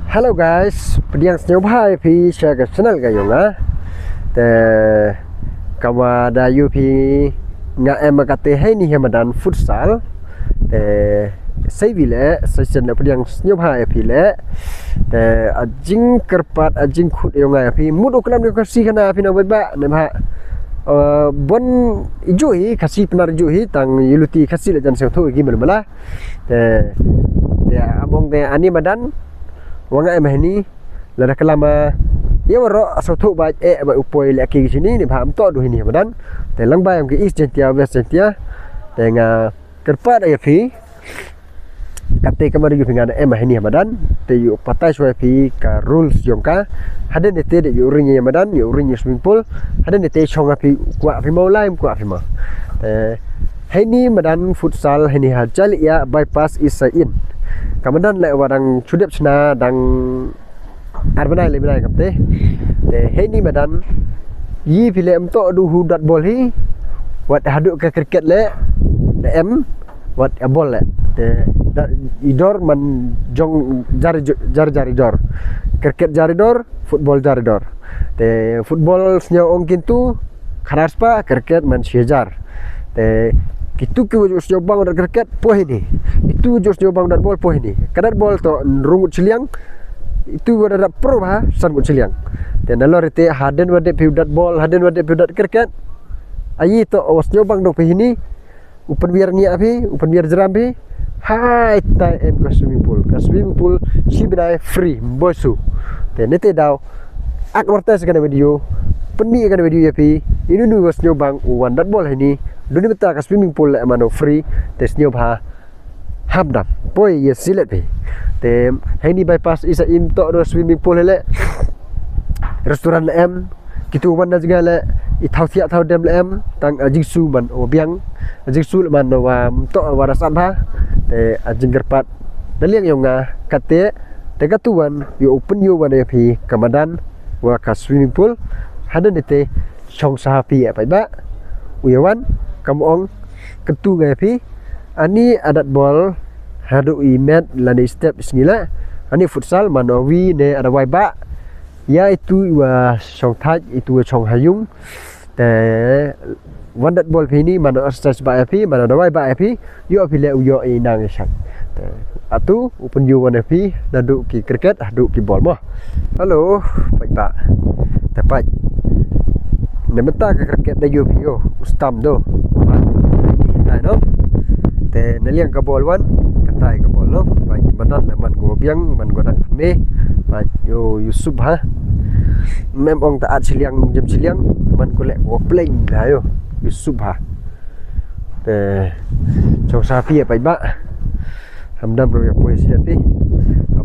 Hello guys, pediang senyum pi share ke channel ka yung te kawa da yu pi nga em kate hai ni hamadan futsal te sai vile session pediang senyum pi le te ajing kerpat ajing khut yung pi mudu kelam ni kasih kana pi na ba ne ba bon ijuhi kasih penar ijuhi tang yuluti kasih le jan seu gi mala te abong te ani madan wanga em ni la kalama ya waro asothu ba ba upoi le ki sini ni pham to du ni madan te lang ba em ki east jentia west jentia te nga kerpat ya phi kate kamar yu pingan em ni madan te yu patai shwa phi ka rules yong ka haden te de yu ring ya madan yu ring swimming pool haden te chong phi kwa phi mau lai kwa phi ma te ni madan futsal ni ha jal ya bypass is in kemudian le warang chudep chna dang arbanai le binai kapte te ni madan yi phile am to du hu dat bol hi wat hadu ke cricket le de em wat bol le te idor man jong jari dor cricket jari dor football jari dor te football snya ong kintu kharas pa cricket man syejar te kitu ki wujud nyobang dan cricket poh ini itu wujud nyobang dan bol poh ini kadat bol to rungut ciliang itu ada pro ha sangut ciliang dan nalor itu haden wade piudat bol haden wade piudat cricket ayi to was nyobang do ini upan biar ni api upan biar jeram pi hai tai em ka swimming pool si binai free bosu dan nete daw ak warta segala video penni kan video ya pi ini nu was nyobang wan dat bol ini duni beta ka swimming pool le mano free tes nyob ha hamdam poi ye silet pe te hani bypass isa im to do swimming pool le restoran le em kitu wan juga le I thau thia thau dem le em tang jingsu man o biang jingsu le man wa to warasan ha te ajing gerpat daliang yonga kate te katuan yo open yo wan pi kamadan wa ka swimming pool hadan ite chong sahapi apa ba uyawan kamu ong ketu ngai pi ani adat bol hadu imet lani step snila ani futsal manowi ne ada wai ba ya itu wa song thaj itu chong hayung te wandat bol pi ni mano exercise ba pi mano da wai ba pi yo pi le uyo inang sak te atu upun yu wan pi nadu ki cricket hadu ki bol mo halo pai ba tepat nemeta ka cricket da yu pi yo ustam do tai no te naliang ka bol wan katai ka bol no pai badan le man go biang man go dang me pai yo yusuf ha mem ong taat siliang jam siliang man ko le go playing la yo yusuf ha te chong sapi pai ba hamdam ro ya poesi ati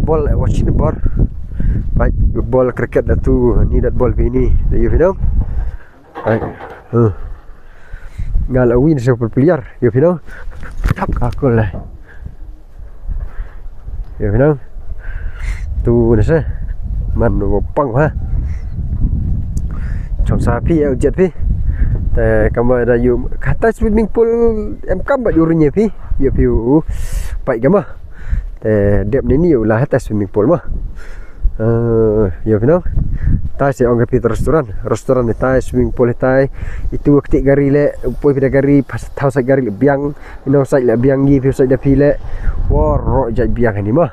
bol watching bor pai bol cricket da tu ni dat bol ini you know pai ngal win sa piliar you know tap aku lah you know tu nese man pang ha chong sapi au jet pi te kamu ada you kata swimming pool em kam ba yurunya pi you piu pai gama te dep ni you lah kata swimming pool mah you know tai se ong ke restoran ni tai swimming pool tai itu ketik gari le poi pada gari pas tau sa gari biang ino sai le biang gi pi sai da pi le wo ro jai biang ni mah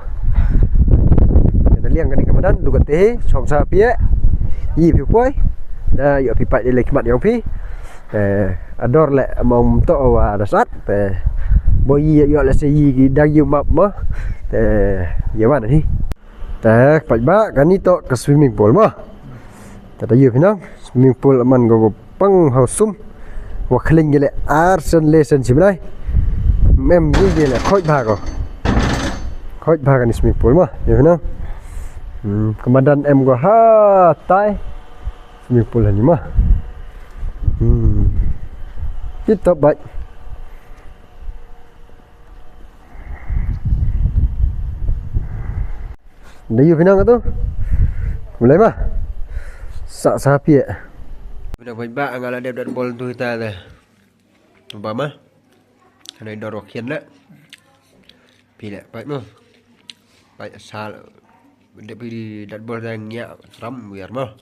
dan liang kan kemadan du kate chong sa pi yi pi poi da yo pi pai le khmat yong pi ador le mong to wa da sat pe boy yo le se yi da yu map mah ya mana ni tak pai ba kan itu ke swimming pool mah tata yu pinang swimming pool man go pang hausum wa khling gele arsen lesson simlai mem gele khoi ba kan swimming pool mah yu pinang kemudian em go ha tai swimming pool ni mah kita baik dah yu pinang tu mulai mah sak sapi ya udah baik angala dia dan bol tu kita le apa mah ada dorok kian le pilih baik mah baik asal Benda pergi dat bol dan nyak seram biar mah.